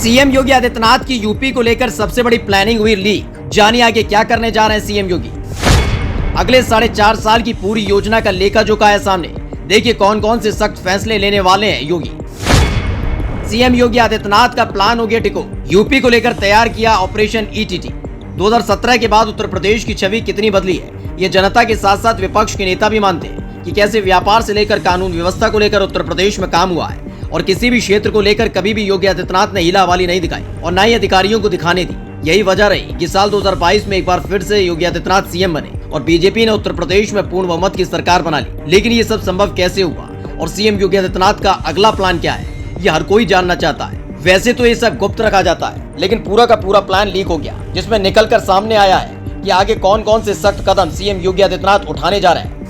CM Yogi Adityanath की UP को लेकर सबसे बड़ी प्लानिंग हुई लीक। जानिए आगे क्या करने जा रहे हैं सीएम योगी। अगले 4.5 साल की पूरी योजना का लेखा जोखा है सामने। देखिए कौन कौन से सख्त फैसले लेने वाले हैं योगी। सीएम योगी आदित्यनाथ का प्लान हो गया टिको। यूपी को लेकर तैयार किया ऑपरेशन ईटीटी। 2017 के बाद उत्तर प्रदेश की छवि कितनी बदली है, ये जनता के साथ साथ विपक्ष के नेता भी मानते हैं कि कैसे व्यापार से लेकर कानून व्यवस्था को लेकर उत्तर प्रदेश में काम हुआ है और किसी भी क्षेत्र को लेकर कभी भी योगी आदित्यनाथ ने हिलावाली नहीं दिखाई और न ही अधिकारियों को दिखाने दी। यही वजह रही कि साल 2022 में एक बार फिर से योगी आदित्यनाथ सीएम बने और बीजेपी ने उत्तर प्रदेश में पूर्ण बहुमत की सरकार बना ली। लेकिन ये सब संभव कैसे हुआ और सीएम योगी आदित्यनाथ का अगला प्लान क्या है, ये हर कोई जानना चाहता है। वैसे तो ये सब गुप्त रखा जाता है, लेकिन पूरा का पूरा प्लान लीक हो गया, जिसमें निकल कर सामने आया है कि आगे कौन कौन से सख्त कदम सीएम योगी आदित्यनाथ उठाने जा रहे हैं।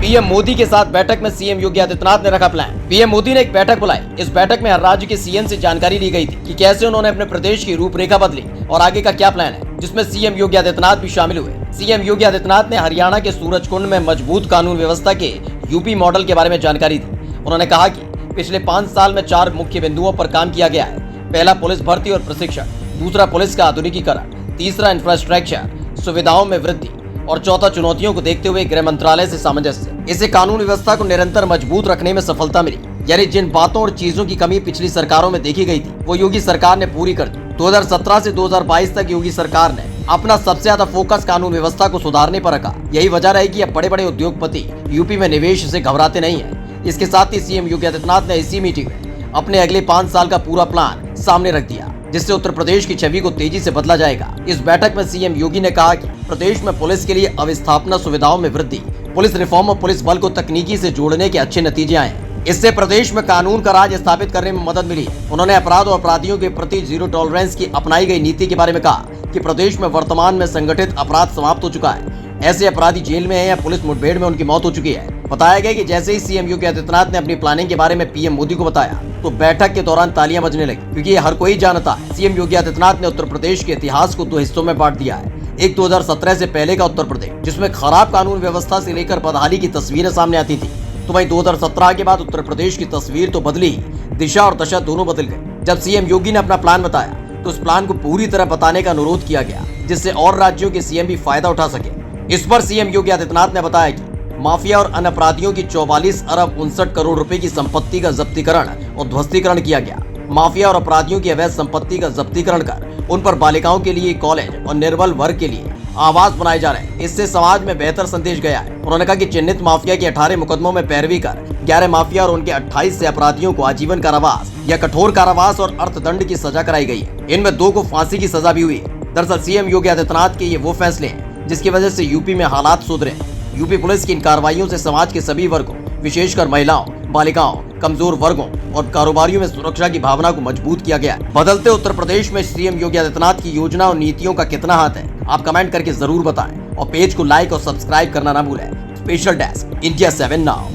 पीएम मोदी के साथ बैठक में सीएम योगी आदित्यनाथ ने रखा प्लान। पीएम मोदी ने एक बैठक बुलाई। इस बैठक में हर राज्य के सीएम से जानकारी ली गई थी कि कैसे उन्होंने अपने प्रदेश की रूपरेखा बदली और आगे का क्या प्लान है, जिसमें सीएम योगी आदित्यनाथ भी शामिल हुए। सीएम योगी आदित्यनाथ ने हरियाणा के सूरजकुंड में मजबूत कानून व्यवस्था के यूपी मॉडल के बारे में जानकारी दी। उन्होंने कहा कि पिछले 5 साल में 4 मुख्य बिंदुओं पर काम किया गया है। पहला, पुलिस भर्ती और प्रशिक्षण। दूसरा, पुलिस का आधुनिकीकरण। तीसरा, इंफ्रास्ट्रक्चर सुविधाओं में वृद्धि और चौथा, चुनौतियों को देखते हुए गृह मंत्रालय से सामंजस्य। इससे कानून व्यवस्था को निरंतर मजबूत रखने में सफलता मिली। यानी जिन बातों और चीजों की कमी पिछली सरकारों में देखी गई थी, वो योगी सरकार ने पूरी कर दी। 2017 से 2022 तक योगी सरकार ने अपना सबसे ज्यादा फोकस कानून व्यवस्था को सुधारने पर रखा। यही वजह रही कि अब बड़े बड़े उद्योगपति यूपी में निवेश से घबराते नहीं है। इसके साथ ही सीएम योगी आदित्यनाथ ने इसी मीटिंग में अपने अगले 5 साल का पूरा प्लान सामने रख दिया, जिससे उत्तर प्रदेश की छवि को तेजी से बदला जाएगा। इस बैठक में सीएम योगी ने कहा कि प्रदेश में पुलिस के लिए अवस्थापना सुविधाओं में वृद्धि, पुलिस रिफॉर्म और पुलिस बल को तकनीकी से जोड़ने के अच्छे नतीजे आए हैं। इससे प्रदेश में कानून का राज स्थापित करने में मदद मिली है। उन्होंने अपराध और अपराधियों के प्रति जीरो टॉलरेंस की अपनाई गई नीति के बारे में कहा कि प्रदेश में वर्तमान में संगठित अपराध समाप्त हो चुका है। ऐसे अपराधी जेल में है या पुलिस मुठभेड़ में उनकी मौत हो चुकी है। बताया गया कि जैसे ही सीएम योगी आदित्यनाथ ने अपनी प्लानिंग के बारे में पीएम मोदी को बताया, तो बैठक के दौरान तालियां बजने लगी, क्योंकि ये हर कोई जानता है सीएम योगी आदित्यनाथ ने उत्तर प्रदेश के इतिहास को 2 हिस्सों में बांट दिया है। एक 2017 से पहले का उत्तर प्रदेश, जिसमें खराब कानून व्यवस्था से लेकर बदहाली की तस्वीरें सामने आती थी, तो वहीं 2017 के बाद उत्तर प्रदेश की तस्वीर तो बदली ही, दिशा और दशा दोनों बदल गई। जब सीएम योगी ने अपना प्लान बताया, तो उस प्लान को पूरी तरह बताने का अनुरोध किया गया, जिससे और राज्यों के सीएम भी फायदा उठा सके। इस पर सीएम योगी आदित्यनाथ ने बताया कि माफिया और अन्य अपराधियों की 44 अरब 59 करोड़ रुपए की संपत्ति का जब्तीकरण और ध्वस्तीकरण किया गया। माफिया और अपराधियों की अवैध संपत्ति का जब्तीकरण कर उन पर बालिकाओं के लिए कॉलेज और निर्बल वर्ग के लिए आवास बनाए जा रहे हैं। इससे समाज में बेहतर संदेश गया है। उन्होंने कहा कि चिन्हित माफिया के 18 मुकदमों में पैरवी कर 11 माफिया और उनके 28 से अपराधियों को आजीवन कारावास या कठोर कारावास और अर्थदंड की सजा कराई गई है। इनमें 2 को फांसी की सजा भी हुई है। दरअसल सीएम योगी आदित्यनाथ के ये वो फैसले हैं जिसकी वजह से यूपी में हालात सुधरे हैं। यूपी पुलिस की इन कार्रवाइयों से समाज के सभी वर्गों, विशेषकर महिलाओं, बालिकाओं, कमजोर वर्गों और कारोबारियों में सुरक्षा की भावना को मजबूत किया गया है। बदलते उत्तर प्रदेश में सीएम योगी आदित्यनाथ की योजना और नीतियों का कितना हाथ है, आप कमेंट करके जरूर बताएं और पेज को लाइक और सब्सक्राइब करना ना भूलें। Special desk India 7 now.